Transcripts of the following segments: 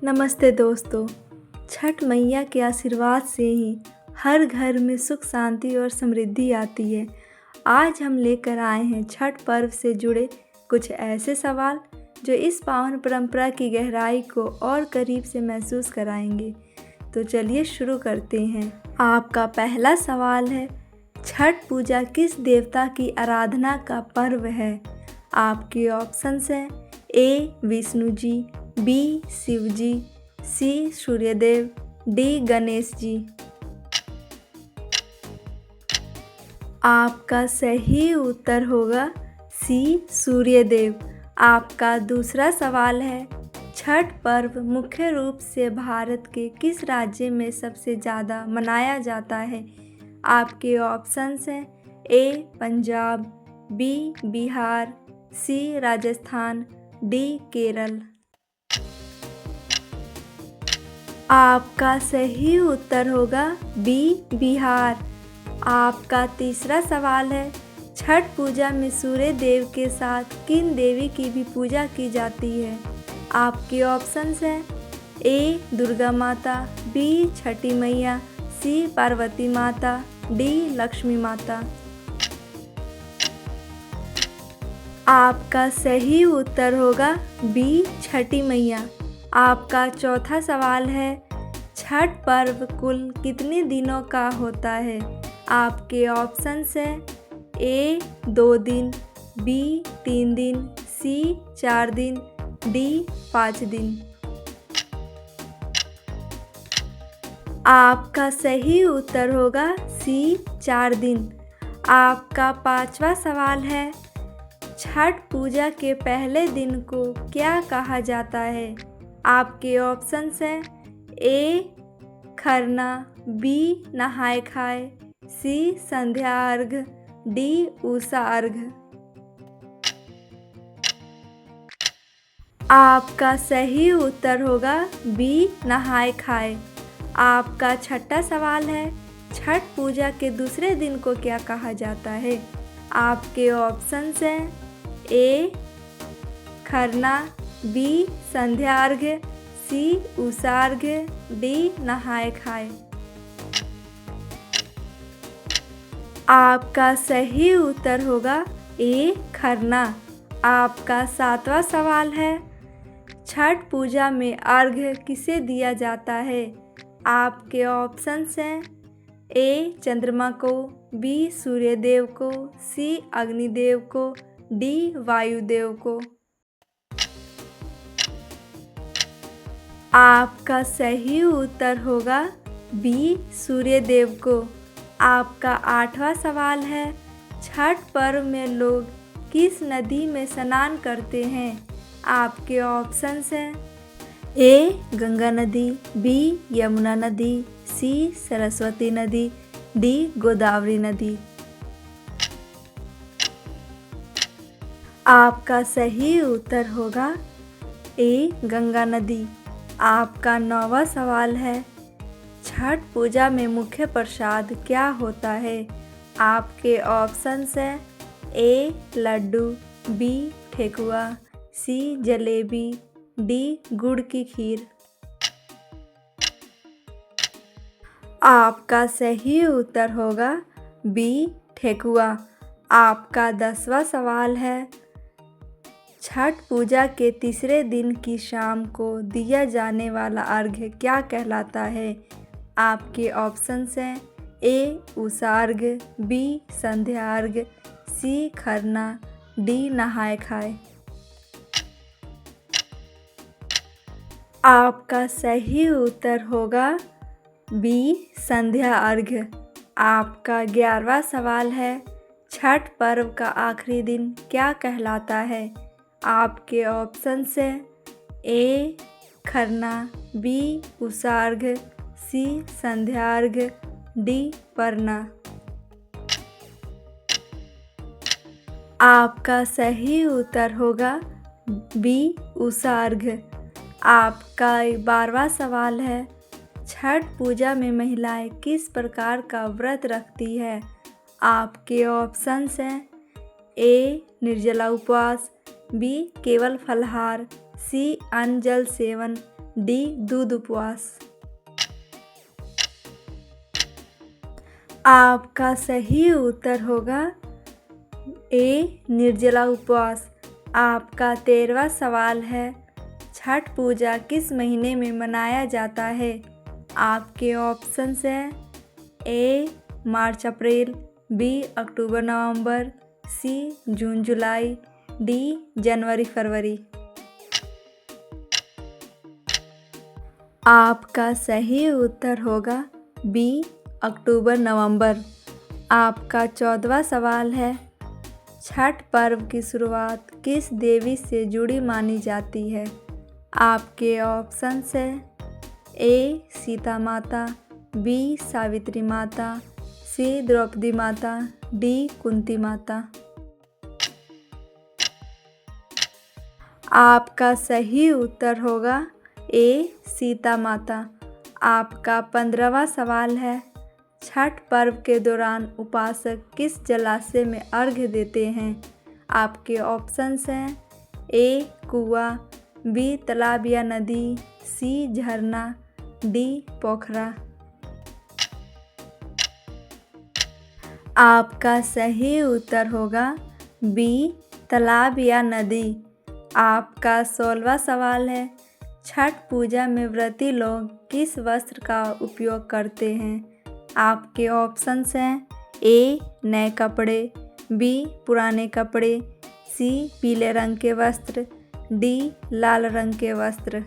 नमस्ते दोस्तों। छठ मैया के आशीर्वाद से ही हर घर में सुख शांति और समृद्धि आती है। आज हम लेकर आए हैं छठ पर्व से जुड़े कुछ ऐसे सवाल जो इस पावन परंपरा की गहराई को और करीब से महसूस कराएंगे। तो चलिए शुरू करते हैं। आपका पहला सवाल है, छठ पूजा किस देवता की आराधना का पर्व है? आपके ऑप्शंस हैं ए विष्णु जी, बी शिव जी, सी सूर्यदेव, डी गणेश जी। आपका सही उत्तर होगा सी सूर्यदेव। आपका दूसरा सवाल है, छठ पर्व मुख्य रूप से भारत के किस राज्य में सबसे ज़्यादा मनाया जाता है? आपके ऑप्शंस हैं ए पंजाब, बी बिहार, सी राजस्थान, डी केरल। आपका सही उत्तर होगा बी बिहार। आपका तीसरा सवाल है, छठ पूजा में सूर्य देव के साथ किन देवी की भी पूजा की जाती है? आपके ऑप्शंस हैं ए दुर्गा माता, बी छठी मैया, सी पार्वती माता, डी लक्ष्मी माता। आपका सही उत्तर होगा बी छठी मैया। आपका चौथा सवाल है, छठ पर्व कुल कितने दिनों का होता है? आपके ऑप्शंस हैं ए 2 दिन, बी 3 दिन, सी 4 दिन, डी 5 दिन। आपका सही उत्तर होगा सी 4 दिन। आपका पांचवा सवाल है, छठ पूजा के पहले दिन को क्या कहा जाता है? आपके ऑप्शंस हैं ए खरना, बी नहाय खाए, सी संध्या अर्घ, डी उषा अर्घ। आपका सही उत्तर होगा बी नहाय खाए। आपका छठा सवाल है, छठ पूजा के दूसरे दिन को क्या कहा जाता है? आपके ऑप्शंस हैं ए खरना, बी संध्या अर्घ्य, सी उषा अर्घ्य, डी नहाय खाए। आपका सही उत्तर होगा ए खरना। आपका सातवां सवाल है, छठ पूजा में अर्घ्य किसे दिया जाता है? आपके ऑप्शंस हैं ए चंद्रमा को, बी सूर्यदेव को, सी अग्निदेव को, डी वायुदेव को। आपका सही उत्तर होगा बी सूर्यदेव को। आपका आठवां सवाल है, छठ पर्व में लोग किस नदी में स्नान करते हैं? आपके ऑप्शंस हैं ए गंगा नदी, बी यमुना नदी, सी सरस्वती नदी, डी गोदावरी नदी। आपका सही उत्तर होगा ए गंगा नदी। आपका 9वां सवाल है, छठ पूजा में मुख्य प्रसाद क्या होता है? आपके ऑप्शंस हैं ए लड्डू, बी ठेकुआ, सी जलेबी, डी गुड़ की खीर। आपका सही उत्तर होगा बी ठेकुआ। आपका 10वां सवाल है, छठ पूजा के तीसरे दिन की शाम को दिया जाने वाला अर्घ्य क्या कहलाता है? आपके ऑप्शंस हैं ए उषा अर्घ्य, बी संध्या अर्घ्य, सी खरना, डी नहाय खाए। आपका सही उत्तर होगा बी संध्या अर्घ्य। आपका 11वां सवाल है, छठ पर्व का आखिरी दिन क्या कहलाता है? आपके ऑप्शंस हैं ए खरना, बी उषा अर्घ्य, सी संध्या अर्घ्य, डी परना। आपका सही उत्तर होगा बी उषा अर्घ्य। आपका 12वां सवाल है, छठ पूजा में महिलाएं किस प्रकार का व्रत रखती है? आपके ऑप्शंस हैं ए निर्जला उपवास, बी केवल फलाहार, सी अन्न जल सेवन, डी दूध उपवास। आपका सही उत्तर होगा ए निर्जला उपवास। आपका 13वां सवाल है, छठ पूजा किस महीने में मनाया जाता है? आपके ऑप्शंस हैं ए मार्च अप्रैल, बी अक्टूबर नवंबर, सी जून जुलाई, डी जनवरी फरवरी। आपका सही उत्तर होगा बी अक्टूबर नवंबर। आपका 14वां सवाल है, छठ पर्व की शुरुआत किस देवी से जुड़ी मानी जाती है? आपके ऑप्शंस हैं ए सीता माता, बी सावित्री माता, सी द्रौपदी माता, डी कुंती माता। आपका सही उत्तर होगा ए सीता माता। आपका 15वां सवाल है, छठ पर्व के दौरान उपासक किस जलाशय में अर्घ्य देते हैं? आपके ऑप्शंस हैं ए कुआं, बी तालाब या नदी, सी झरना, डी पोखरा। आपका सही उत्तर होगा बी तालाब या नदी। आपका 16वां सवाल है, छठ पूजा में व्रती लोग किस वस्त्र का उपयोग करते हैं? आपके ऑप्शंस हैं ए नए कपड़े, बी पुराने कपड़े, सी पीले रंग के वस्त्र, डी लाल रंग के वस्त्र।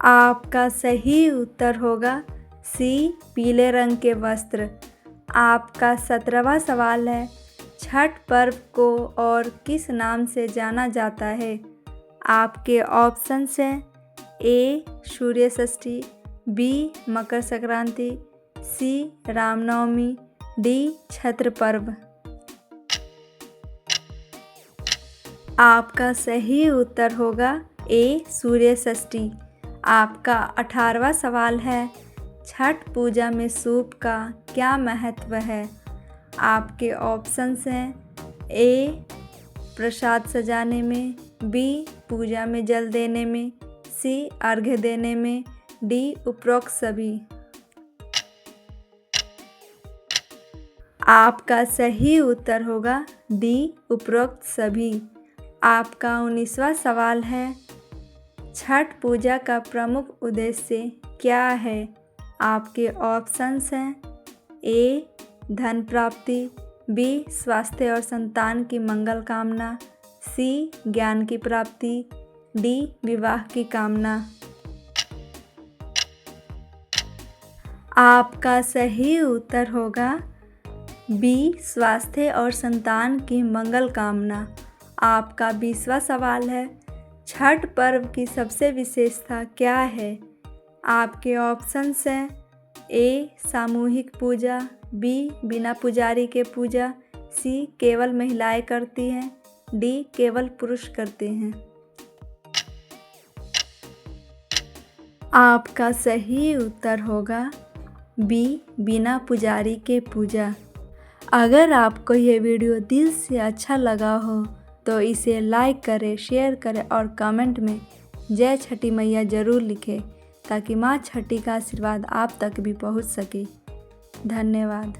आपका सही उत्तर होगा सी पीले रंग के वस्त्र। आपका 17वां सवाल है, छठ पर्व को और किस नाम से जाना जाता है? आपके ऑप्शंस हैं ए सूर्य षष्ठी, बी मकर संक्रांति, सी रामनवमी, डी छठ पर्व। आपका सही उत्तर होगा ए सूर्य षष्ठी। आपका 18वां सवाल है, छठ पूजा में सूप का क्या महत्व है? आपके ऑप्शंस हैं ए प्रसाद सजाने में, बी पूजा में जल देने में, सी अर्घ्य देने में, डी उपरोक्त सभी। आपका सही उत्तर होगा डी उपरोक्त सभी। आपका 19वां सवाल है, छठ पूजा का प्रमुख उद्देश्य क्या है? आपके ऑप्शंस हैं ए धन प्राप्ति, बी स्वास्थ्य और संतान की मंगल कामना, सी ज्ञान की प्राप्ति, डी विवाह की कामना। आपका सही उत्तर होगा बी स्वास्थ्य और संतान की मंगल कामना। आपका 20वां सवाल है, छठ पर्व की सबसे विशेषता क्या है? आपके ऑप्शंस हैं ए सामूहिक पूजा, बी बिना पुजारी के पूजा, सी केवल महिलाएं करती हैं, डी केवल पुरुष करते हैं। आपका सही उत्तर होगा बी बिना पुजारी के पूजा। अगर आपको ये वीडियो दिल से अच्छा लगा हो तो इसे लाइक करें, शेयर करें और कमेंट में जय छठी मैया ज़रूर लिखें ताकि माँ छठी का आशीर्वाद आप तक भी पहुँच सके। धन्यवाद।